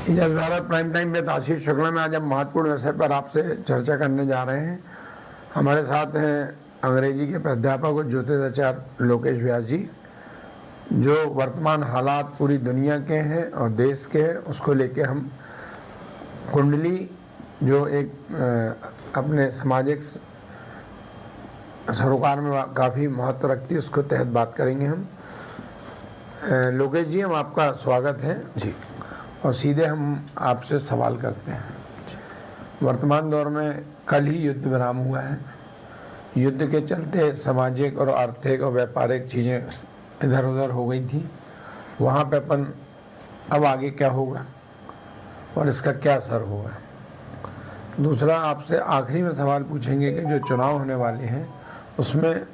Yes Bharat prime time में आशीष शुक्ला में आज हम महत्वपूर्ण विषय पर आपसे चर्चा करने जा रहे हैं। हमारे साथ हैं अंग्रेजी के प्राध्यापक और ज्योतिषाचार्य लोकेश व्यास जी, जो वर्तमान हालात पूरी दुनिया के हैं और देश के हैं उसको लेके हम कुंडली जो एक अपने सामाजिक सरोकार में काफ़ी महत्व रखती है उसको तहत बात करेंगे हम। लोकेश जी, हम आपका स्वागत है जी और सीधे हम आपसे सवाल करते हैं। वर्तमान दौर में कल ही युद्ध विराम हुआ है। युद्ध के चलते सामाजिक और आर्थिक और व्यापारिक चीज़ें इधर उधर हो गई थी। वहाँ पे अपन अब आगे क्या होगा और इसका क्या असर होगा। दूसरा, आपसे आखिरी में सवाल पूछेंगे कि जो चुनाव होने वाले हैं उसमें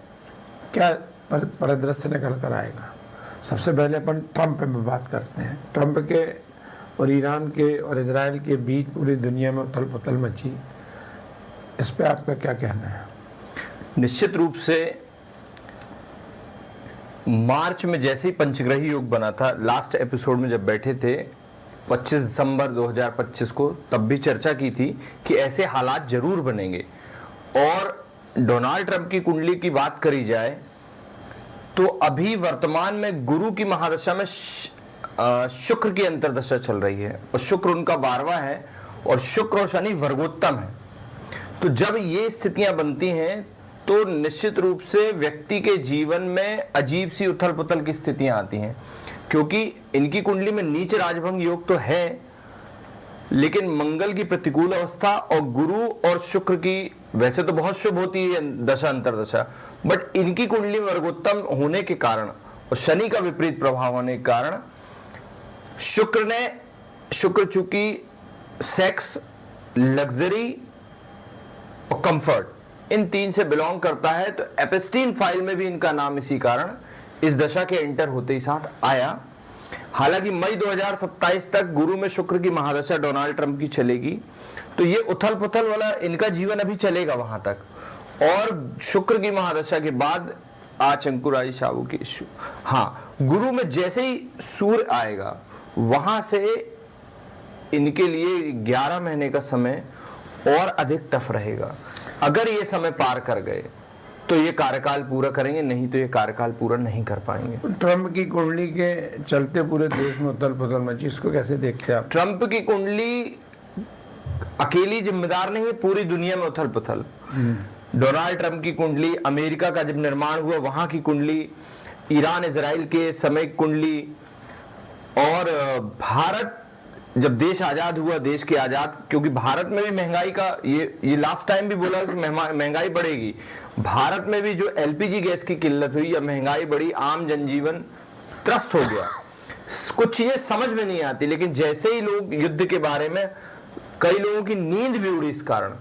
क्या परिदृश्य निकल कर आएगा। सबसे पहले अपन ट्रंप में बात करते हैं। ट्रंप के और ईरान के और इजराइल के बीच पूरी दुनिया में उथल पुथल मची, इस पे आपका क्या कहना है? निश्चित रूप से मार्च में जैसे ही पंचग्रही योग बना था, लास्ट एपिसोड में जब बैठे थे 25 दिसंबर 2025 को, तब भी चर्चा की थी कि ऐसे हालात जरूर बनेंगे। और डोनाल्ड ट्रंप की कुंडली की बात करी जाए तो अभी वर्तमान में गुरु की महादशा में शुक्र की अंतर्दशा चल रही है और शुक्र उनका 12वां है और शुक्र और शनि वर्गोत्तम है। तो जब ये स्थितियां बनती हैं तो निश्चित रूप से व्यक्ति के जीवन में अजीब सी उथल पुथल की स्थितियां आती हैं, क्योंकि इनकी कुंडली में नीच राजभंग योग तो है, लेकिन मंगल की प्रतिकूल अवस्था और गुरु और शुक्र की वैसे तो बहुत शुभ होती है दशा अंतरदशा, बट इनकी कुंडली वर्गोत्तम होने के कारण और शनि का विपरीत प्रभाव होने के कारण शुक्र चूंकि सेक्स, लग्जरी और कंफर्ट इन तीन से बिलोंग करता है, तो एपिस्टीन फाइल में भी इनका नाम इसी कारण इस दशा के एंटर होते ही साथ आया। हालांकि मई 2027 तक गुरु में शुक्र की महादशा डोनाल्ड ट्रंप की चलेगी, तो ये उथल पुथल वाला इनका जीवन अभी चलेगा वहां तक। और शुक्र की महादशा के बाद आचंकुर आई शावु की इश्यू। हाँ, गुरु में जैसे ही सूर्य आएगा वहां से इनके लिए 11 महीने का समय और अधिक टफ रहेगा। अगर ये समय पार कर गए तो ये कार्यकाल पूरा करेंगे, नहीं तो ये कार्यकाल पूरा नहीं कर पाएंगे। ट्रंप की कुंडली के चलते पूरे देश में उथल पुथल मची, इसको कैसे देखते हैं आप? ट्रंप की कुंडली अकेली जिम्मेदार नहीं है, पूरी दुनिया में उथल पुथल। डोनाल्ड ट्रंप की कुंडली, अमेरिका का जब निर्माण हुआ वहां की कुंडली, ईरान इजराइल के समय कुंडली, और भारत जब देश आजाद हुआ, देश के आजाद, क्योंकि भारत में भी महंगाई का ये लास्ट टाइम भी बोला कि महंगाई बढ़ेगी। भारत में भी जो एलपीजी गैस की किल्लत हुई या महंगाई बढ़ी, आम जनजीवन त्रस्त हो गया। कुछ चीजें समझ में नहीं आती, लेकिन जैसे ही लोग युद्ध के बारे में, कई लोगों की नींद भी उड़ी इस कारण।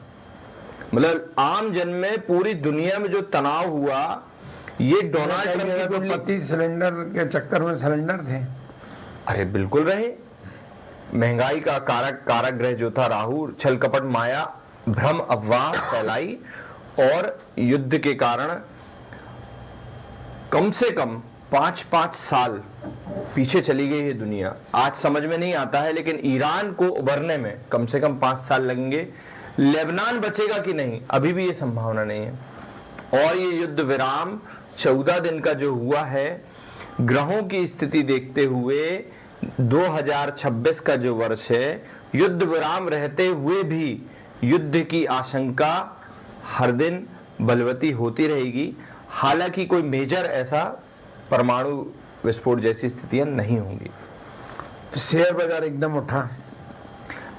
मतलब आम जन में पूरी दुनिया में जो तनाव हुआ, ये डोनाल्ड ट्रंप की पति सिलेंडर के चक्कर में सिलेंडर थे। अरे बिल्कुल रहे। महंगाई का कारक ग्रह जो था राहु, छल कपट माया भ्रम अफवाह फैलाई और युद्ध के कारण कम से कम 5-5 साल पीछे चली गई है दुनिया। आज समझ में नहीं आता है, लेकिन ईरान को उभरने में कम से कम 5 साल लगेंगे। लेबनान बचेगा कि नहीं, अभी भी ये संभावना नहीं है। और ये युद्ध विराम 14 दिन का जो हुआ है, ग्रहों की स्थिति देखते हुए 2026 का जो वर्ष है, युद्ध विराम रहते हुए भी युद्ध की आशंका हर दिन बलवती होती रहेगी। हालांकि कोई मेजर ऐसा परमाणु विस्फोट जैसी स्थितियां नहीं होंगी। शेयर बाजार एकदम उठा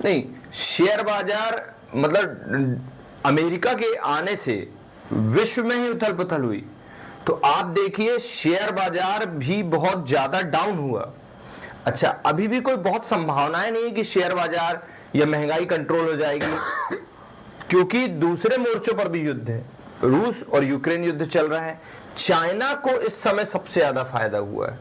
नहीं, शेयर बाजार मतलब अमेरिका के आने से विश्व में ही उथल पुथल हुई, तो आप देखिए शेयर बाजार भी बहुत ज्यादा डाउन हुआ। अच्छा, अभी भी कोई बहुत संभावनाएं नहीं है कि शेयर बाजार या महंगाई कंट्रोल हो जाएगी, क्योंकि दूसरे मोर्चों पर भी युद्ध है। रूस और यूक्रेन युद्ध चल रहा है। चाइना को इस समय सबसे ज्यादा फायदा हुआ है।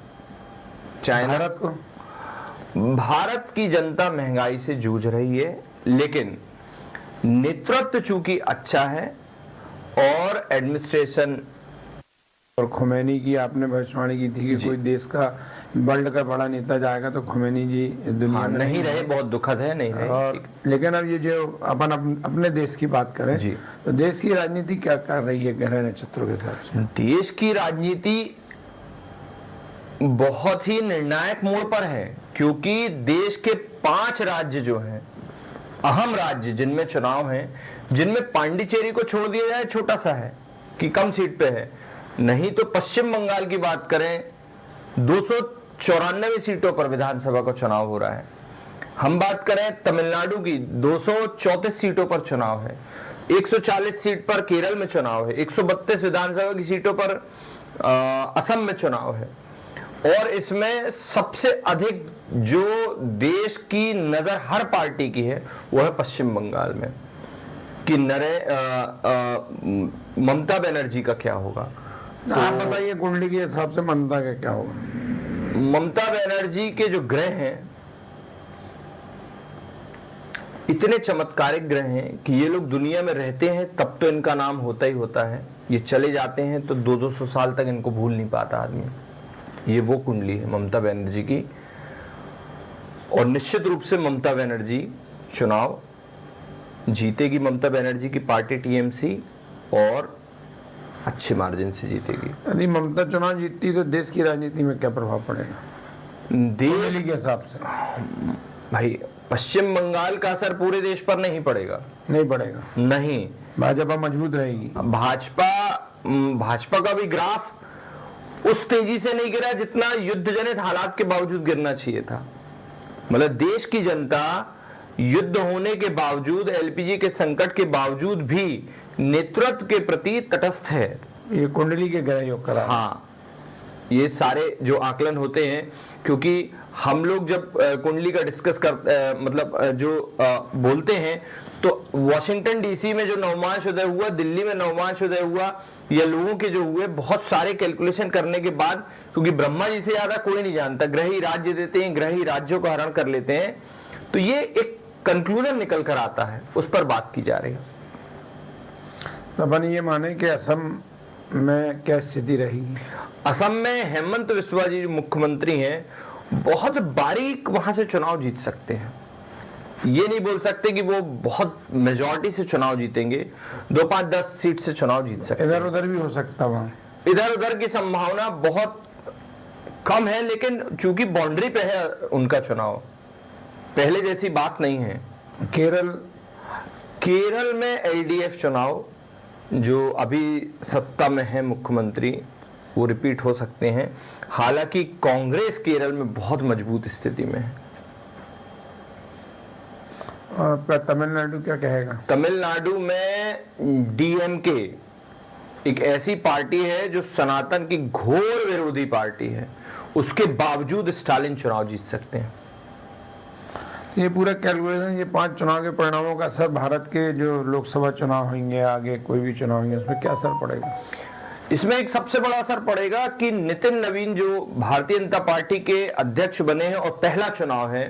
भारत की जनता महंगाई से जूझ रही है, लेकिन नेतृत्व चूंकि अच्छा है और एडमिनिस्ट्रेशन और खुमैनी की आपने भविष्यवाणी की थी कि कोई देश का वर्ल्ड का बड़ा नेता जाएगा तो खुमैनी जी दुनिया में नहीं रहे, बहुत दुखद है, नहीं रहे। और लेकिन अब ये जो अपने देश की बात करें जी। तो देश की राजनीति क्या कर रही है ग्रह नक्षत्रों के साथ? देश की राजनीति बहुत ही निर्णायक मोड़ पर है, क्योंकि देश के 5 राज्य जो हैं, अहम राज्य जिनमें चुनाव हैं, जिनमें पांडिचेरी को छोड़ दिया जाए छोटा सा है कि कम सीट पे है, नहीं तो पश्चिम बंगाल की बात करें 294 सीटों पर विधानसभा का चुनाव हो रहा है। हम बात करें तमिलनाडु की 234 सीटों पर चुनाव है, 140 सीट पर केरल में चुनाव है, 132 विधानसभा की सीटों पर असम में चुनाव है, और इसमें सबसे अधिक जो देश की नजर हर पार्टी की है वो है पश्चिम बंगाल में कि ममता बनर्जी का क्या होगा। तो आप बताइए कुंडली के हिसाब से ममता का क्या होगा? ममता बनर्जी के जो ग्रह हैं इतने चमत्कारिक ग्रह हैं कि ये लोग दुनिया में रहते हैं तब तो इनका नाम होता ही होता है, ये चले जाते हैं तो 200-200 साल तक इनको भूल नहीं पाता आदमी। ये वो कुंडली है ममता बनर्जी की, और निश्चित रूप से ममता बनर्जी चुनाव जीतेगी। ममता बनर्जी की पार्टी टीएमसी और अच्छे मार्जिन से जीतेगी। यदि ममता चुनाव जीतती तो देश की राजनीति में क्या प्रभाव पड़ेगा देश के हिसाब से? भाई पश्चिम बंगाल का असर पूरे देश पर नहीं पड़ेगा। नहीं पड़ेगा? नहीं, भाजपा मजबूत रहेगी। भाजपा का भी ग्राफ उस तेजी से नहीं गिरा जितना युद्ध जनित हालात के बावजूद गिरना चाहिए था। मतलब देश की जनता युद्ध होने के बावजूद, एलपीजी के संकट के बावजूद भी नेतृत्व के प्रति तटस्थ है। ये कुंडली के ग्रह योग करा। हाँ, ये सारे जो आकलन होते हैं, क्योंकि हम लोग जब कुंडली का डिस्कस कर बोलते हैं तो वॉशिंगटन डीसी में जो नवमांश उदय हुआ, दिल्ली में नवमांश उदय हुआ, या लोगों के जो हुए, बहुत सारे कैलकुलेशन करने के बाद, क्योंकि ब्रह्मा जी से ज्यादा कोई नहीं जानता, ग्रह ही राज्य देते हैं, ग्रह ही राज्यों का हरण कर लेते हैं, तो ये एक कंक्लूजन निकल कर आता है, उस पर बात की जा रही है। अपन ये माने कि असम में क्या स्थिति रहेगी? असम में हेमंत बिस्वा जी जो मुख्यमंत्री हैं, बहुत बारीक वहां से चुनाव जीत सकते हैं। ये नहीं बोल सकते कि वो बहुत मेजॉरिटी से चुनाव जीतेंगे, 2, 5, 10 सीट से चुनाव जीत सकते हैं। इधर उधर भी हो सकता है, वहां इधर उधर की संभावना बहुत कम है, लेकिन चूंकि बाउंड्री पे है उनका चुनाव, पहले जैसी बात नहीं है। केरल में एलडीएफ चुनाव जो अभी सत्ता में है मुख्यमंत्री, वो रिपीट हो सकते हैं। हालांकि कांग्रेस केरल में बहुत मजबूत स्थिति में है। तमिलनाडु क्या कहेगा? तमिलनाडु में डीएमके एक ऐसी पार्टी है जो सनातन की घोर विरोधी पार्टी है, उसके बावजूद स्टालिन चुनाव जीत सकते हैं। ये पूरा कैलकुलेशन, ये 5 चुनाव के परिणामों का असर भारत के जो लोकसभा चुनाव होंगे, आगे कोई भी चुनाव होंगे, उसमें क्या असर पड़ेगा? इसमें एक सबसे बड़ा असर पड़ेगा कि नितिन नवीन जो भारतीय जनता पार्टी के अध्यक्ष बने हैं और पहला चुनाव है,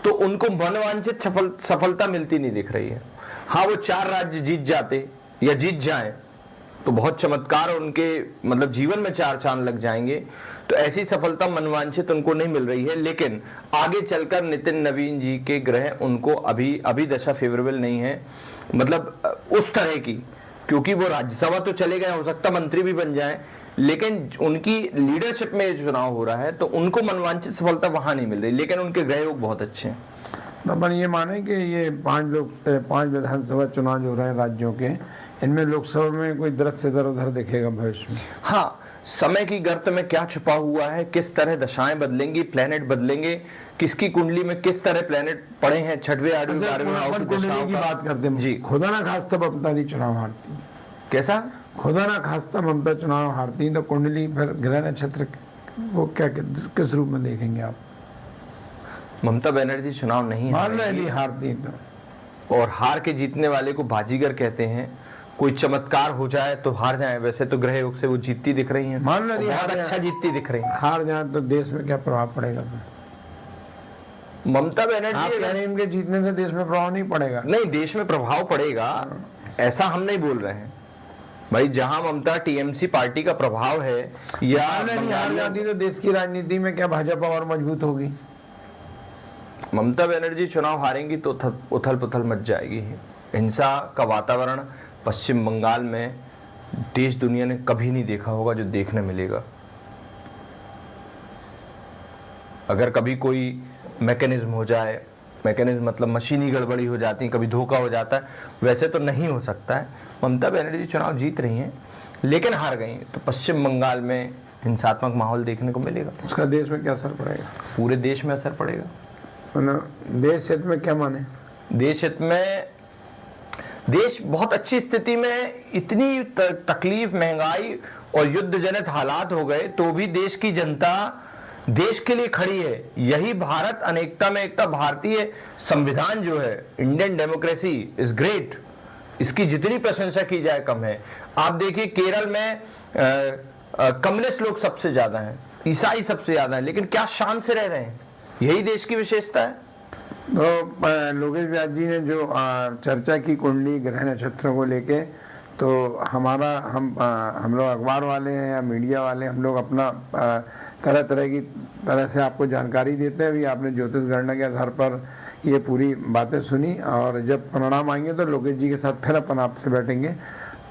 तो उनको मनवांछित सफलता मिलती नहीं दिख रही है। हाँ, वो 4 राज्य जीत जाते या जीत जाएं तो बहुत चमत्कार, उनके मतलब जीवन में 4 चांद लग जाएंगे। तो ऐसी सफलता मनवांछित उनको नहीं मिल रही है, लेकिन आगे चलकर नितिन नवीन जी के ग्रह उनको अभी दशा फेवरेबल नहीं है, मतलब उस तरह की, क्योंकि वो राज्यसभा तो चले गए, हो सकता मंत्री भी बन जाएं, लेकिन उनकी लीडरशिप में जो चुनाव हो रहा है तो उनको मनवांछित सफलता वहां नहीं मिल रही, लेकिन उनके ग्रह योग बहुत अच्छे हैं। तो अपन ये माने कि ये 5 विधानसभा चुनाव जो हो रहे हैं राज्यों के, इनमें लोकसभा में कोई दृश्य इधर उधर दिखेगा भविष्य में? हाँ, समय की गर्त में क्या छुपा हुआ है, किस तरह दशाएं बदलेंगी, प्लेनेट बदलेंगे, किसकी कुंडली में किस तरह प्लेनेट पड़े हैं, 6वें 8वें 12वें कुंडली की बात करते हैं जी। खुदा ना खास्ता ममता नहीं चुनाव हारती, कैसा? खुदा ना खास्ता ममता चुनाव हारती तो कुंडली फिर ग्रह नक्षत्र वो क्या किस रूप में देखेंगे आप? ममता बनर्जी चुनाव नहीं हारती तो, और हार के जीतने वाले को बाजीगर कहते हैं। कोई चमत्कार हो जाए तो हार जाए, वैसे तो ग्रह योग से वो जीतती दिख रही हैं, मान लो बहुत अच्छा जीतती दिख रही हैं। हार जाए तो देश में क्या प्रभाव पड़ेगा? ममता बनर्जी इनके जीतने से देश में प्रभाव नहीं पड़ेगा? नहीं, देश में प्रभाव पड़ेगा, ऐसा हम नहीं बोल रहे हैं, भाई जहां ममता टीएमसी पार्टी का प्रभाव है या नहीं हार जाती तो देश की राजनीति में क्या भाजपा और मजबूत होगी? ममता बनर्जी चुनाव हारेंगी तो उथल पुथल मच जाएगी। हिंसा का वातावरण पश्चिम बंगाल में देश दुनिया ने कभी नहीं देखा होगा जो देखने मिलेगा। अगर कभी कोई मैकेनिज्म हो जाए, मैकेनिज्म मतलब मशीनी गड़बड़ी हो जाती है, कभी धोखा हो जाता है, वैसे तो नहीं हो सकता है। ममता बनर्जी चुनाव जीत रही हैं लेकिन हार गई, तो पश्चिम बंगाल में हिंसात्मक माहौल देखने को मिलेगा। उसका देश में क्या असर पड़ेगा? पूरे देश में असर पड़ेगा। देश हित में क्या माने? देश हित में, देश बहुत अच्छी स्थिति में, इतनी तकलीफ, महंगाई और युद्ध जनित हालात हो गए तो भी देश की जनता देश के लिए खड़ी है। यही भारत अनेकता में एकता, भारतीय संविधान जो है, इंडियन डेमोक्रेसी इज ग्रेट, इसकी जितनी प्रशंसा की जाए कम है। आप देखिए केरल में कम्युनिस्ट लोग सबसे ज्यादा हैं, ईसाई सबसे ज्यादा हैं, लेकिन क्या शान से रह रहे हैं। यही देश की विशेषता है। तो लोकेश व्यास जी ने जो चर्चा की कुंडली ग्रह नक्षत्रों को लेके, तो हम लोग अखबार वाले हैं या मीडिया वाले, हम लोग अपना तरह से आपको जानकारी देते हैं। अभी आपने ज्योतिष गणना के आधार पर ये पूरी बातें सुनी, और जब परिणाम आएंगे तो लोकेश जी के साथ फिर अपन आपसे बैठेंगे।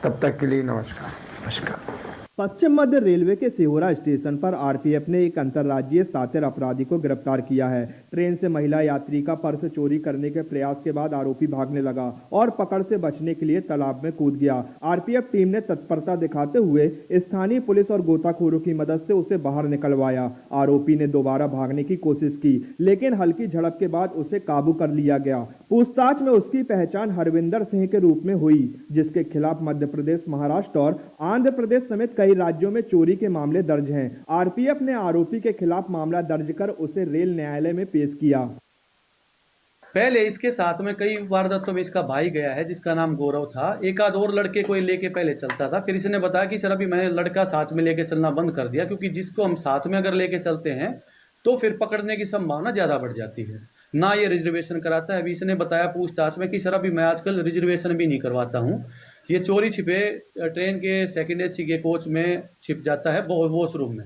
तब तक के लिए नमस्कार। नमस्कार। पश्चिम मध्य रेलवे के सिहोरा स्टेशन पर आरपीएफ ने एक अंतर्राज्यीय शातिर अपराधी को गिरफ्तार किया है। ट्रेन से महिला यात्री का पर्स चोरी करने के प्रयास के बाद आरोपी भागने लगा और पकड़ से बचने के लिए तालाब में कूद गया। आरपीएफ टीम ने तत्परता दिखाते हुए स्थानीय पुलिस और गोताखोरों की मदद से उसे बाहर निकलवाया। आरोपी ने दोबारा भागने की कोशिश की, लेकिन हल्की झड़प के बाद उसे काबू कर लिया गया। पूछताछ में उसकी पहचान हरविंदर सिंह के रूप में हुई, जिसके खिलाफ मध्य प्रदेश, महाराष्ट्र और आंध्र प्रदेश समेत कई राज्यों में चोरी के मामले दर्ज हैं। आरपीएफ ने आरोपी के खिलाफ मामला दर्ज कर उसे रेल न्यायालय में पेश किया। पहले इसके साथ में कई वारदातों में इसका भाई गया है, जिसका नाम गौरव था। एक आध और लड़के को लेके पहले चलता था, फिर इसने बताया कि सर अभी मैंने लड़का साथ में लेके चलना बंद कर दिया, क्योंकि जिसको हम साथ में अगर लेके चलते हैं तो फिर पकड़ने की संभावना ज्यादा बढ़ जाती है। ना ये रिजर्वेशन कराता है। अभी इसने बताया पूछताछ में कि सर अभी मैं आजकल रिजर्वेशन भी नहीं करवाता हूँ। ये चोरी छिपे ट्रेन के सेकेंड एसी के कोच में छिप जाता है, वॉशरूम में,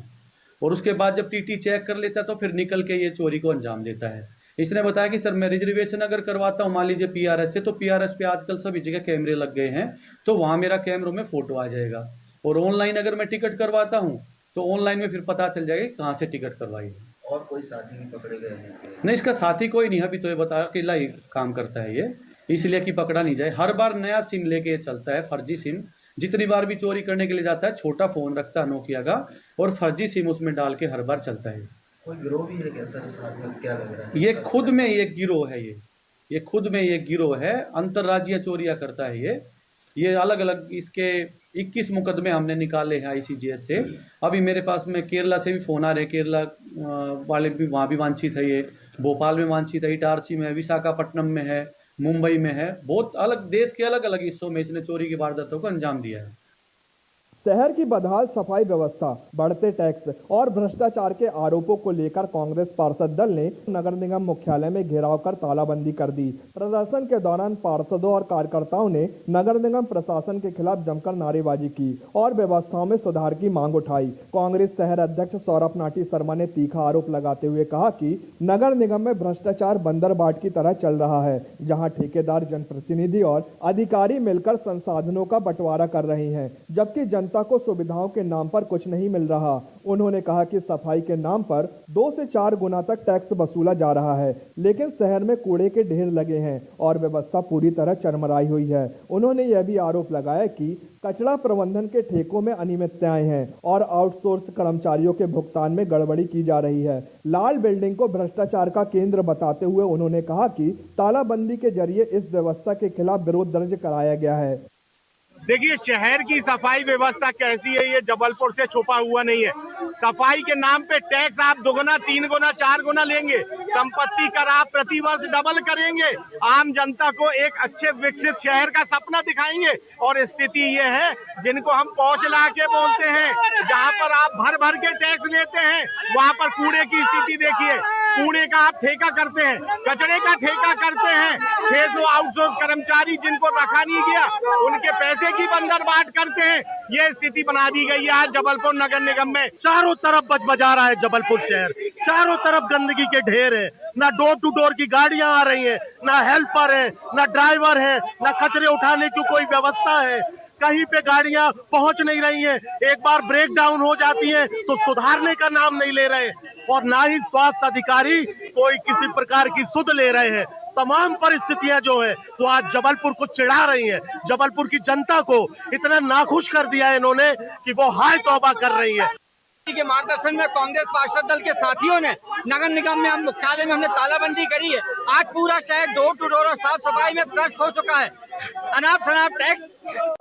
और उसके बाद जब टीटी चेक कर लेता है तो फिर निकल के ये चोरी को अंजाम देता है। इसने बताया कि सर मैं रिजर्वेशन अगर करवाता हूँ, मान लीजिए पीआरएस से, तो पीआरएस पे आजकल सभी जगह कैमरे लग गए हैं, तो वहाँ मेरा कैमरों में फोटो आ जाएगा। और ऑनलाइन अगर मैं टिकट करवाता हूँ तो ऑनलाइन में फिर पता चल जाएगा कहाँ से टिकट करवाई है। और कोई साथी नहीं पकड़े गए हैं? नहीं, इसका साथी कोई नहीं, अभी तो ये बताया अकेला ही काम करता है ये, इसलिए कि पकड़ा नहीं जाए। हर बार नया सिम लेके चलता है, फर्जी सिम। जितनी बार भी चोरी करने के लिए जाता है, छोटा फोन रखता है नोकिया का, और फर्जी सिम उसमें डाल के हर बार चलता है। कोई गिरोह भी है क्या सर इस हाथ में? क्या लग रहा है? ये खुद में ये गिरोह है, ये खुद में ये गिरोह है, अंतर्राज्यीय चोरियां करता है ये अलग अलग इसके 21 मुकदमे हमने निकाले हैं आईसीजेएस से। अभी मेरे पास में केरला से भी फोन आ रहे, केरला वाले भी, वहाँ भी वांछित है ये, भोपाल में वांछित है, इटारसी में है, विशाखापट्टनम में है, मुंबई में है। बहुत अलग देश के अलग अलग हिस्सों में इसने चोरी की वारदातों को अंजाम दिया है। शहर की बदहाल सफाई व्यवस्था, बढ़ते टैक्स और भ्रष्टाचार के आरोपों को लेकर कांग्रेस पार्षद दल ने नगर निगम मुख्यालय में घेराव कर तालाबंदी कर दी। प्रदर्शन के दौरान पार्षदों और कार्यकर्ताओं ने नगर निगम प्रशासन के खिलाफ जमकर नारेबाजी की और व्यवस्थाओं में सुधार की मांग उठाई। कांग्रेस शहर अध्यक्ष सौरभ नाटी शर्मा ने तीखा आरोप लगाते हुए कहा कि नगर निगम में भ्रष्टाचार बंदरबाट की तरह चल रहा है, जहाँ ठेकेदार, जनप्रतिनिधि और अधिकारी मिलकर संसाधनों का बंटवारा कर रहे हैं, जबकि जनता को सुविधाओं के नाम पर कुछ नहीं मिल रहा। उन्होंने कहा कि सफाई के नाम पर 2 से 4 गुना तक टैक्स वसूला जा रहा है, लेकिन शहर में कूड़े के ढेर लगे हैं और व्यवस्था पूरी तरह चरमराई हुई है। उन्होंने यह भी आरोप लगाया कि कचरा प्रबंधन के ठेकों में अनियमितताएं हैं और आउटसोर्स कर्मचारियों के भुगतान में गड़बड़ी की जा रही है। लाल बिल्डिंग को भ्रष्टाचार का केंद्र बताते हुए उन्होंने कहा कि तालाबंदी के जरिए इस व्यवस्था के खिलाफ विरोध दर्ज कराया गया है। देखिए, शहर की सफाई व्यवस्था कैसी है, ये जबलपुर से छुपा हुआ नहीं है। सफाई के नाम पे टैक्स आप 2 गुना, 3 गुना, 4 गुना लेंगे, संपत्ति कर आप प्रतिवर्ष डबल करेंगे, आम जनता को एक अच्छे विकसित शहर का सपना दिखाएंगे। और स्थिति ये है, जिनको हम पौष ला के बोलते हैं, जहाँ पर आप भर भर के टैक्स लेते हैं, वहाँ पर कूड़े की स्थिति देखिए। कूड़े का आप ठेका करते हैं, कचरे का ठेका करते हैं, 600 आउटसोर्स कर्मचारी जिनको रखा नहीं गया, उनके पैसे की बंदरबाट करते हैं। ये स्थिति बना दी गई है आज जबलपुर नगर निगम में। चारों तरफ बजबजा रहा है जबलपुर शहर, चारों तरफ गंदगी के ढेर है। ना डोर टू डोर की गाड़ियां आ रही हैं, ना हेल्पर है, ना ड्राइवर है, ना कचरे उठाने की कोई व्यवस्था है। कहीं पे गाड़ियां पहुंच नहीं रही हैं। एक बार ब्रेक डाउन हो जाती हैं तो सुधारने का नाम नहीं ले रहे, और ना ही स्वास्थ्य अधिकारी कोई किसी प्रकार की सुध ले रहे हैं। तमाम परिस्थितियां जो है वो आज जबलपुर को चिढ़ा रही हैं। जबलपुर की जनता को इतना नाखुश कर दिया है इन्होंने कि वो हाय तौबा कर रही है। के मार्गदर्शन में कांग्रेस पार्षद दल के साथियों ने नगर निगम में हम मुख्यालय में हमने तालाबंदी करी है। आज पूरा शहर डोर टू डोर और साफ सफाई में त्रस्त हो चुका है। अनाप शनाप टैक्स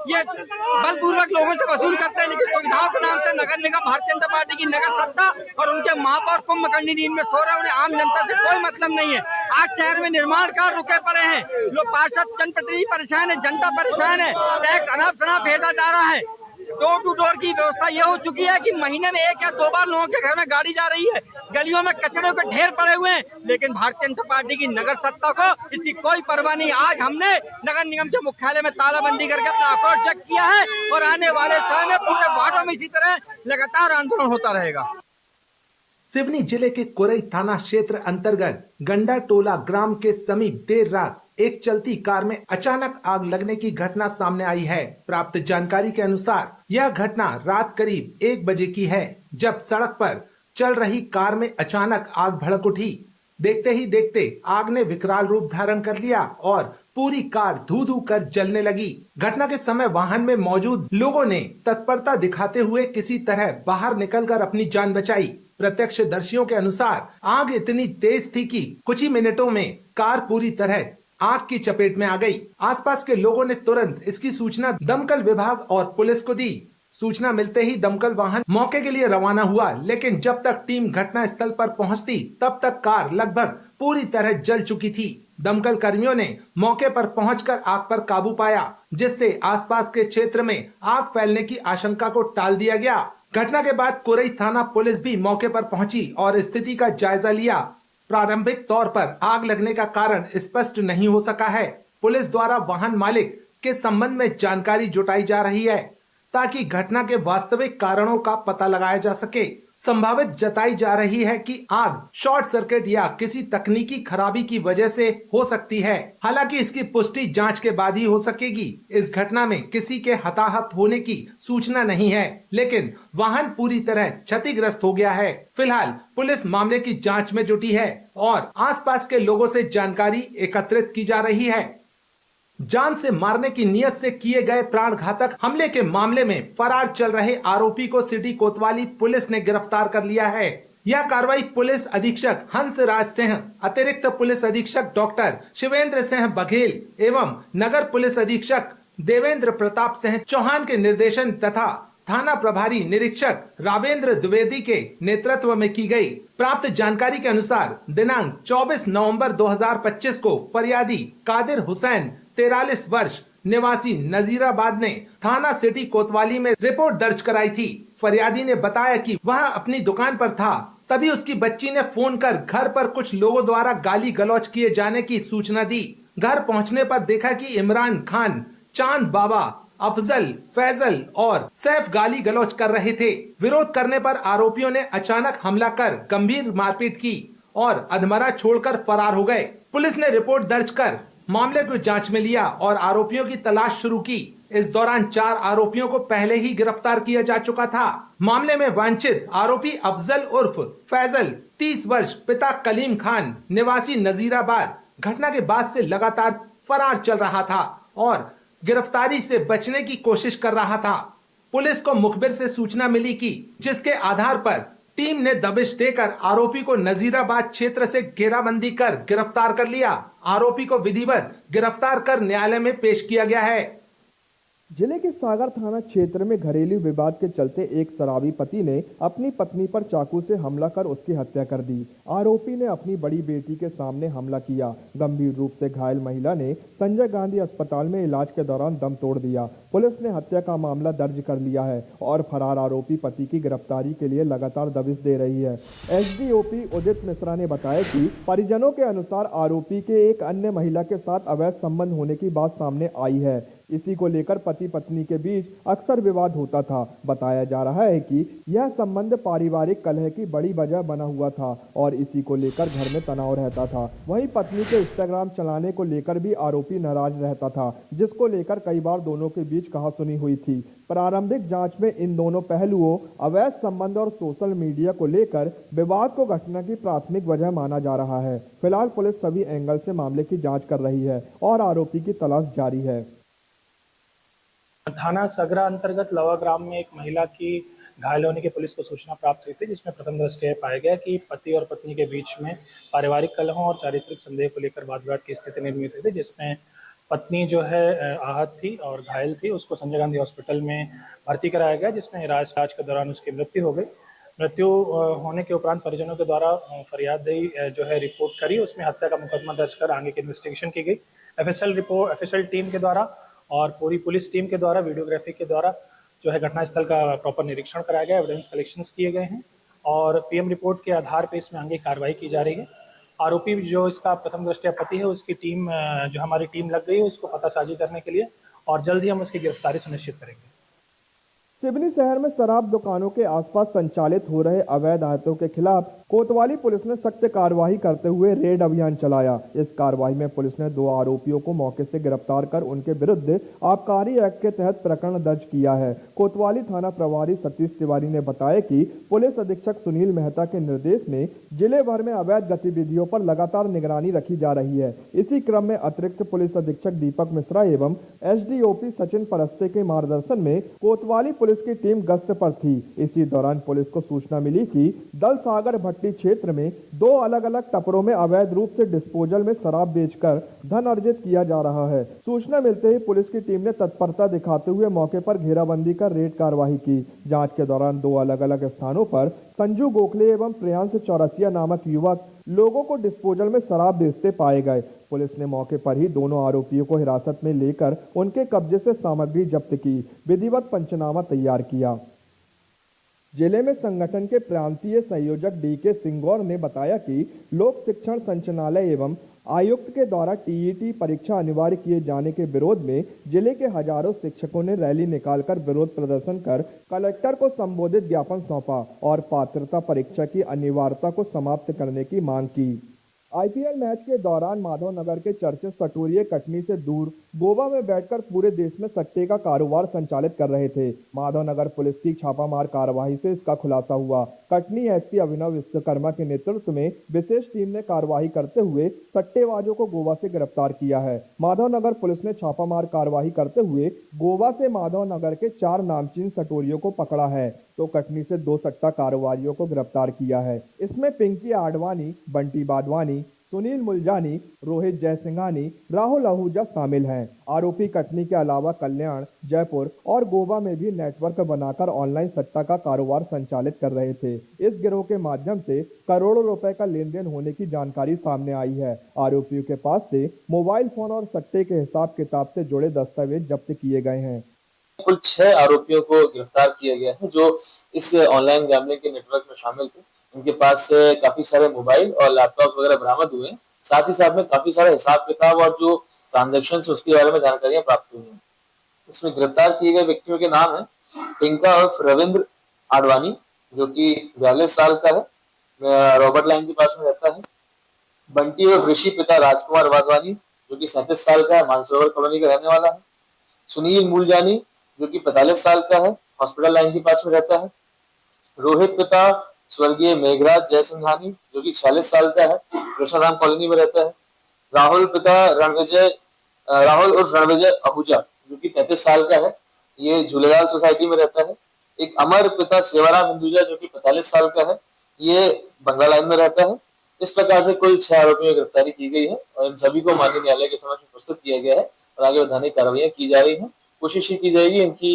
ये बलपूर्वक लोगों से वसूल करते हैं, लेकिन सुविधाओं के नाम से नगर निगम भारतीय जनता पार्टी की नगर सत्ता और उनके महापौर कुंभकर्णी नींद में सो रहे हैं। उन्हें आम जनता से कोई मतलब नहीं है। आज शहर में निर्माण कार्य रुके पड़े हैं, लोग पार्षद जनप्रतिनिधि परेशान है, जनता परेशान है, टैक्स अनाप शनाप भेजा जा रहा है। डोर टू डोर की व्यवस्था ये हो चुकी है कि महीने में 1 या 2 बार लोगों के घर में गाड़ी जा रही है। गलियों में कचड़ों के ढेर पड़े हुए हैं, लेकिन भारतीय जनता पार्टी की नगर सत्ता को इसकी कोई परवाह नहीं। आज हमने नगर निगम के मुख्यालय में तालाबंदी करके अपना आक्रोश व्यक्त किया है और आने वाले समय में पूरे वार्डों में इसी तरह लगातार आंदोलन होता रहेगा। सिवनी जिले के कोरई थाना क्षेत्र अंतर्गत गंडा टोला ग्राम के समीप देर रात एक चलती कार में अचानक आग लगने की घटना सामने आई है। प्राप्त जानकारी के अनुसार यह घटना रात करीब 1 बजे की है, जब सड़क पर चल रही कार में अचानक आग भड़क उठी। देखते ही देखते आग ने विकराल रूप धारण कर लिया और पूरी कार धू धू कर जलने लगी। घटना के समय वाहन में मौजूद लोगों ने तत्परता दिखाते हुए किसी तरह बाहर निकलकर अपनी जान बचाई। प्रत्यक्षदर्शियों के अनुसार आग इतनी तेज थी कि कुछ ही मिनटों में कार पूरी तरह आग की चपेट में आ गई। आसपास के लोगों ने तुरंत इसकी सूचना दमकल विभाग और पुलिस को दी। सूचना मिलते ही दमकल वाहन मौके के लिए रवाना हुआ, लेकिन जब तक टीम घटना स्थल पर पहुंचती तब तक कार लगभग पूरी तरह जल चुकी थी। दमकल कर्मियों ने मौके पर पहुंचकर आग पर काबू पाया, जिससे आसपास के क्षेत्र में आग फैलने की आशंका को टाल दिया गया। घटना के बाद कोरई थाना पुलिस भी मौके पर पहुंची और स्थिति का जायजा लिया। प्रारंभिक तौर पर आग लगने का कारण स्पष्ट नहीं हो सका है। पुलिस द्वारा वाहन मालिक के संबंध में जानकारी जुटाई जा रही है ताकि घटना के वास्तविक कारणों का पता लगाया जा सके। संभावित जताई जा रही है कि आग शॉर्ट सर्किट या किसी तकनीकी खराबी की वजह से हो सकती है। हालांकि इसकी पुष्टि जांच के बाद ही हो सकेगी। इस घटना में किसी के हताहत होने की सूचना नहीं है, लेकिन वाहन पूरी तरह क्षतिग्रस्त हो गया है। फिलहाल पुलिस मामले की जांच में जुटी है और आसपास के लोगों से जानकारी एकत्रित की जा रही है। जान से मारने की नियत से किए गए प्राणघातक हमले के मामले में फरार चल रहे आरोपी को सिटी कोतवाली पुलिस ने गिरफ्तार कर लिया है। यह कार्रवाई पुलिस अधीक्षक हंसराज सिंह, अतिरिक्त पुलिस अधीक्षक डॉक्टर शिवेंद्र सिंह बघेल एवं नगर पुलिस अधीक्षक देवेंद्र प्रताप सिंह चौहान के निर्देशन तथा थाना प्रभारी निरीक्षक रावेंद्र द्विवेदी के नेतृत्व में की गई। प्राप्त जानकारी के अनुसार दिनांक 24 नवंबर 2025 को फरियादी कादिर हुसैन 43 वर्ष निवासी नजीराबाद ने थाना सिटी कोतवाली में रिपोर्ट दर्ज कराई थी। फरियादी ने बताया कि वह अपनी दुकान पर था, तभी उसकी बच्ची ने फोन कर घर पर कुछ लोगों द्वारा गाली गलौज किए जाने की सूचना दी। घर पहुंचने पर देखा कि इमरान खान, चांद बाबा, अफजल, फैजल और सैफ गाली गलौज कर रहे थे। विरोध करने पर आरोपियों ने अचानक हमला कर गंभीर मारपीट की और अधमरा छोड़कर फरार हो गए। पुलिस ने रिपोर्ट दर्ज कर मामले को जांच में लिया और आरोपियों की तलाश शुरू की। इस दौरान 4 आरोपियों को पहले ही गिरफ्तार किया जा चुका था। मामले में वांछित आरोपी अफजल उर्फ फैजल 30 वर्ष, पिता कलीम खान निवासी नजीराबाद, घटना के बाद से लगातार फरार चल रहा था और गिरफ्तारी से बचने की कोशिश कर रहा था। पुलिस को मुखबिर से सूचना मिली कि जिसके आधार पर टीम ने दबिश देकर आरोपी को नजीराबाद क्षेत्र से घेराबंदी कर गिरफ्तार कर लिया। आरोपी को विधिवत गिरफ्तार कर न्यायालय में पेश किया गया है। जिले के सागर थाना क्षेत्र में घरेलू विवाद के चलते एक शराबी पति ने अपनी पत्नी पर चाकू से हमला कर उसकी हत्या कर दी। आरोपी ने अपनी बड़ी बेटी के सामने हमला किया। गंभीर रूप से घायल महिला ने संजय गांधी अस्पताल में इलाज के दौरान दम तोड़ दिया। पुलिस ने हत्या का मामला दर्ज कर लिया है और फरार आरोपी पति की गिरफ्तारी के लिए लगातार दबिश दे रही है। एसडीओपी उदित मिश्रा ने बताया कि परिजनों के अनुसार आरोपी के एक अन्य महिला के साथ अवैध संबंध होने की बात सामने आई है। इसी को लेकर पति पत्नी के बीच अक्सर विवाद होता था। बताया जा रहा है कि यह संबंध पारिवारिक कलह की बड़ी वजह बना हुआ था और इसी को लेकर घर में तनाव रहता था। वहीं पत्नी के इंस्टाग्राम चलाने को लेकर भी आरोपी नाराज रहता था, जिसको लेकर कई बार दोनों के बीच कहासुनी हुई थी। प्रारंभिक जांच में इन दोनों पहलुओं अवैध संबंध और सोशल मीडिया को लेकर विवाद को घटना की प्राथमिक वजह माना जा रहा है। फिलहाल पुलिस सभी एंगल से मामले की जाँच कर रही है और आरोपी की तलाश जारी है। थाना सगरा अंतर्गत लवा ग्राम में एक महिला की घायल होने की पुलिस को सूचना प्राप्त हुई थी, जिसमें प्रथम दृष्टया पाया गया कि पति और पत्नी के बीच में पारिवारिक कलहों और चारित्रिक संदेह को लेकर वाद विवाद की स्थिति निर्मित हुई थी, जिसमें पत्नी जो है आहत थी और घायल थी। उसको संजय गांधी हॉस्पिटल में भर्ती कराया गया, जिसमें इलाज के दौरान उसकी मृत्यु हो गई। मृत्यु होने के उपरांत परिजनों के द्वारा फरियादी जो है रिपोर्ट करी, उसमें हत्या का मुकदमा दर्ज कर आगे की इन्वेस्टिगेशन की गई। एफएसएल टीम के द्वारा और पूरी पुलिस टीम के द्वारा वीडियोग्राफी के द्वारा जो है घटनास्थल का प्रॉपर निरीक्षण कराया गया, एविडेंस कलेक्शंस किए गए हैं और पीएम रिपोर्ट के आधार पर इसमें आगे कार्रवाई की जा रही है। आरोपी जो इसका प्रथम दृष्टया पति है, उसकी टीम जो हमारी टीम लग गई है उसको पतासाजी करने के लिए और जल्द ही हम उसकी गिरफ्तारी सुनिश्चित करेंगे। सिवनी शहर में शराब दुकानों के आसपास संचालित हो रहे अवैध आड़तों के खिलाफ कोतवाली पुलिस ने सख्त कार्रवाई करते हुए रेड अभियान चलाया। इस कार्रवाई में पुलिस ने 2 आरोपियों को मौके से गिरफ्तार कर उनके विरुद्ध आबकारी एक्ट के तहत प्रकरण दर्ज किया है। कोतवाली थाना प्रभारी सतीश तिवारी ने बताया कि पुलिस अधीक्षक सुनील मेहता के निर्देश में जिले भर में अवैध गतिविधियों पर लगातार निगरानी रखी जा रही है। इसी क्रम में अतिरिक्त पुलिस अधीक्षक दीपक मिश्रा एवं एसडीओपी सचिन परस्ते के मार्गदर्शन में कोतवाली पुलिस की टीम गश्त पर थी। इसी दौरान पुलिस को सूचना मिली कि दल सागर भट्टी क्षेत्र में 2 अलग अलग टपरों में अवैध रूप से डिस्पोजल में शराब बेचकर धन अर्जित किया जा रहा है। सूचना मिलते ही पुलिस की टीम ने तत्परता दिखाते हुए मौके पर घेराबंदी कर रेड कार्रवाई की। जांच के दौरान 2 अलग अलग स्थानों पर संजू गोखले एवं प्रियांश चौरसिया नामक युवक लोगों को डिस्पोजल में शराब बेचते पाए गए। पुलिस ने मौके पर ही दोनों आरोपियों को हिरासत में लेकर उनके कब्जे से सामग्री जब्त की, विधिवत पंचनामा तैयार किया। जिले में संगठन के प्रांतीय संयोजक डीके सिंगौर ने बताया कि लोक शिक्षण संचालनालय एवं आयुक्त के द्वारा टीईटी परीक्षा अनिवार्य किए जाने के विरोध में जिले के हजारों शिक्षकों ने रैली निकालकर विरोध प्रदर्शन कर कलेक्टर को संबोधित ज्ञापन सौंपा और पात्रता परीक्षा की अनिवार्यता को समाप्त करने की मांग की। आईपीएल मैच के दौरान माधवनगर के चर्चित सटोरिये कटनी से दूर गोवा में बैठकर पूरे देश में सट्टे का कारोबार संचालित कर रहे थे। माधवनगर पुलिस की छापामार कार्रवाई से इसका खुलासा हुआ। कटनी एसपी अभिनव विश्वकर्मा के नेतृत्व में विशेष टीम ने कार्रवाई करते हुए सट्टेबाजों को गोवा से गिरफ्तार किया है। माधवनगर पुलिस ने छापामार कार्रवाई करते हुए गोवा से माधवनगर के 4 नामचीन सटोरियों को पकड़ा है, तो कटनी से 2 सट्टा कारोबारियों को गिरफ्तार किया है। इसमें पिंकी आडवाणी, बंटी बादवानी, सुनील मुलजानी, रोहित जयसिंघानी, राहुल आहूजा शामिल हैं। आरोपी कटनी के अलावा कल्याण, जयपुर और गोवा में भी नेटवर्क बनाकर ऑनलाइन सट्टा का कारोबार संचालित कर रहे थे। इस गिरोह के माध्यम से करोड़ों रुपए का लेन देन होने की जानकारी सामने आई है। आरोपियों के पास से मोबाइल फोन और सट्टे के हिसाब किताब से जुड़े दस्तावेज जब्त किए गए हैं। कुल 6 आरोपियों को गिरफ्तार किया गया है जो इस ऑनलाइन गैम्बलिंग के नेटवर्क में शामिल थे। उनके पास से काफी सारे मोबाइल और लैपटॉप वगैरह बरामद हुए हैं। साथ ही साथ में काफी सारे हिसाब किताब और जो ट्रांजैक्शंस उसके बारे में जानकारियां प्राप्त हुई हैं। इसमें गिरफ्तार किए गए व्यक्तियों के नाम है पिंका उर्फ रविंद्र आडवाणी जो कि 42 साल का है, रॉबर्ट लाइन के पास में रहता है। बंटी और ऋषि पिता राजकुमार वाधवानी जो कि 37 साल का है, मानसरोवर कॉलोनी का रहने वाला है। सुनील मूलजानी जो कि 45 साल का है, हॉस्पिटल लाइन के पास में रहता है। रोहित पिता स्वर्गीय मेघराज जयसिंघानी जो कि 46 साल का है, कृष्णाराम कॉलोनी में रहता है। राहुल पिता राहुल और रणविजय आहूजा जो कि 33 साल का है, ये झूलेलाल सोसाइटी में रहता है। एक अमर पिता सेवाराम हिंदुजा जो कि 45 साल का है, ये बंगला लाइन में रहता है। इस प्रकार से कुल 6 आरोपियों की गिरफ्तारी की गई है और इन सभी को माननीय न्यायालय के समक्ष प्रस्तुत किया गया है और आगे वैधानिक कार्रवाई की जा रही है। कोशिश ये की जाएगी इनकी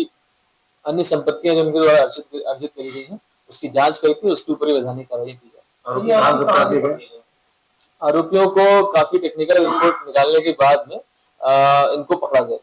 अन्य संपत्तियां जो इनके द्वारा अर्जित करी गई हैं उसकी जांच करके उसके ऊपर वैधानिक कार्रवाई की जाए। आरोपियों को काफी टेक्निकल रिपोर्ट निकालने के बाद में इनको पकड़ा गया।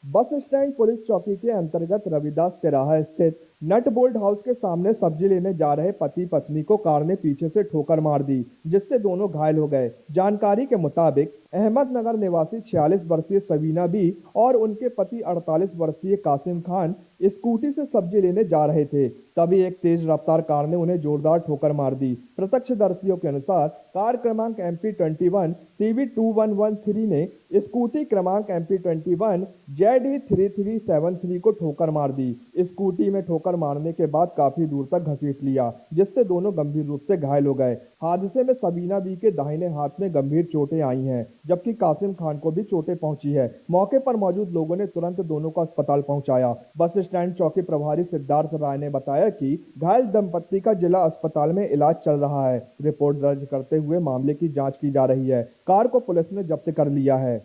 बस स्टैंड पुलिस चौकी के अंतर्गत रविदास तिराहा स्थित नट बोल्ट हाउस के सामने सब्जी लेने जा रहे पति पत्नी को कार ने पीछे से ठोकर मार दी, जिससे दोनों घायल हो गए। जानकारी के मुताबिक अहमदनगर निवासी 46 वर्षीय सबीना बी और उनके पति 48 वर्षीय कासिम खान स्कूटी से सब्जी लेने जा रहे थे, तभी एक तेज रफ्तार कार ने उन्हें जोरदार ठोकर मार दी। प्रत्यक्षदर्शियों के अनुसार कार क्रमांक MP21 CV2113 ने स्कूटी क्रमांक MP21 ZE3373 को ठोकर मार दी। स्कूटी में ठोकर मारने के बाद काफी दूर तक घसीट लिया, जिससे दोनों गंभीर रूप से घायल हो गए। हादसे में सबीना बी के दाहिने हाथ में गंभीर चोटें आई हैं, जबकि कासिम खान को भी चोटें पहुंची है। मौके पर मौजूद लोगों ने तुरंत दोनों को अस्पताल पहुंचाया। बस स्टैंड चौकी प्रभारी सिद्धार्थ राय ने बताया कि घायल दंपत्ति का जिला अस्पताल में इलाज चल रहा है। रिपोर्ट दर्ज करते हुए मामले की जांच की जा रही है। कार को पुलिस ने जब्त कर लिया है।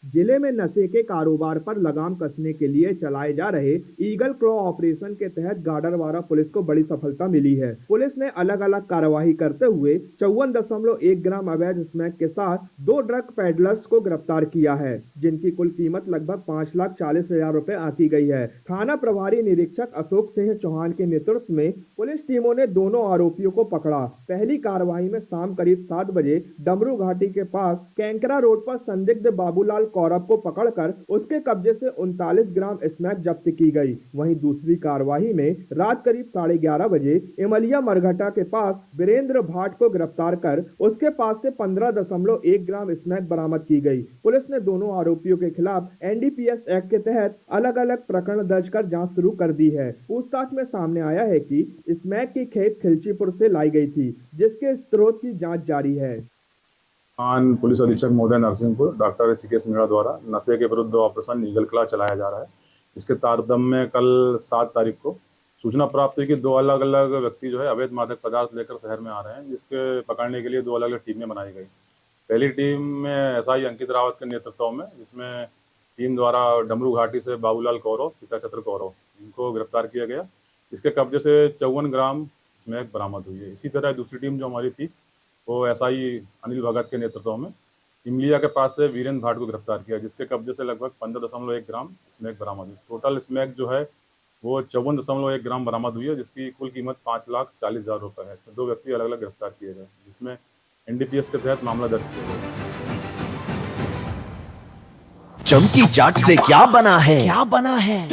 जिले में नशे के कारोबार पर लगाम कसने के लिए चलाए जा रहे ईगल क्लॉ ऑपरेशन के तहत गाडरवारा पुलिस को बड़ी सफलता मिली है। पुलिस ने अलग अलग कार्रवाई करते हुए 54.1 ग्राम अवैध स्मैक के साथ 2 ड्रग पेडलर्स को गिरफ्तार किया है, जिनकी कुल कीमत लगभग 5,40,000 रुपए आंकी गई है। थाना प्रभारी निरीक्षक अशोक सिंह चौहान के नेतृत्व में पुलिस टीमों ने दोनों आरोपियों को पकड़ा। पहली कार्रवाई में शाम करीब 7 बजे डमरू घाटी के पास कैंकरा रोड पर संदिग्ध बाबूलाल कौरव को पकड़कर उसके कब्जे से 39 ग्राम स्मैक जब्त की गई। वहीं दूसरी कार्रवाई में रात करीब 11:30 बजे इमलिया मरघटा के पास वीरेंद्र भाट को गिरफ्तार कर उसके पास से 15.1 ग्राम स्मैक बरामद की गई। पुलिस ने दोनों आरोपियों के खिलाफ NDPS एक्ट के तहत अलग अलग प्रकरण दर्ज कर जांच शुरू कर दी है। पूछताछ में सामने आया है कि स्मैक की खेप खिलचीपुर से लाई गई थी, जिसके स्रोत की जाँच जारी है। पुलिस अधीक्षक महोदय नरसिंहपुर डॉक्टर CK मीणा द्वारा नशे के विरुद्ध ऑपरेशन ईगल क्लॉ चलाया जा रहा है। इसके तारतम्य में कल 7 तारीख को सूचना प्राप्त हुई कि 2 अलग अलग व्यक्ति जो है अवैध मादक पदार्थ लेकर शहर में आ रहे हैं, जिसके पकड़ने के लिए 2 अलग अलग टीमें बनाई गई। पहली टीम में SI अंकित रावत के नेतृत्व में, जिसमें टीम द्वारा डमरू घाटी से बाबूलाल कौरव, पिता छत्र कौरव, इनको गिरफ्तार किया गया। इसके कब्जे से 54 ग्राम स्मैक बरामद हुई है। इसी तरह दूसरी टीम जो हमारी थी वो SI अनिल भगत के नेतृत्व में इमलिया के पास से वीरेंद्र भाट को गिरफ्तार किया, जिसके कब्जे से लगभग 15.1 ग्राम स्मैक बरामद हुई। टोटल स्मैक जो है वो 54.1 ग्राम बरामद हुई है, जिसकी कुल कीमत 5,40,000 रुपये है। इसमें 2 व्यक्ति अलग अलग गिरफ्तार किए गए, जिसमें NDPS के तहत मामला दर्ज किया गया। चमकी चाट से क्या बना है?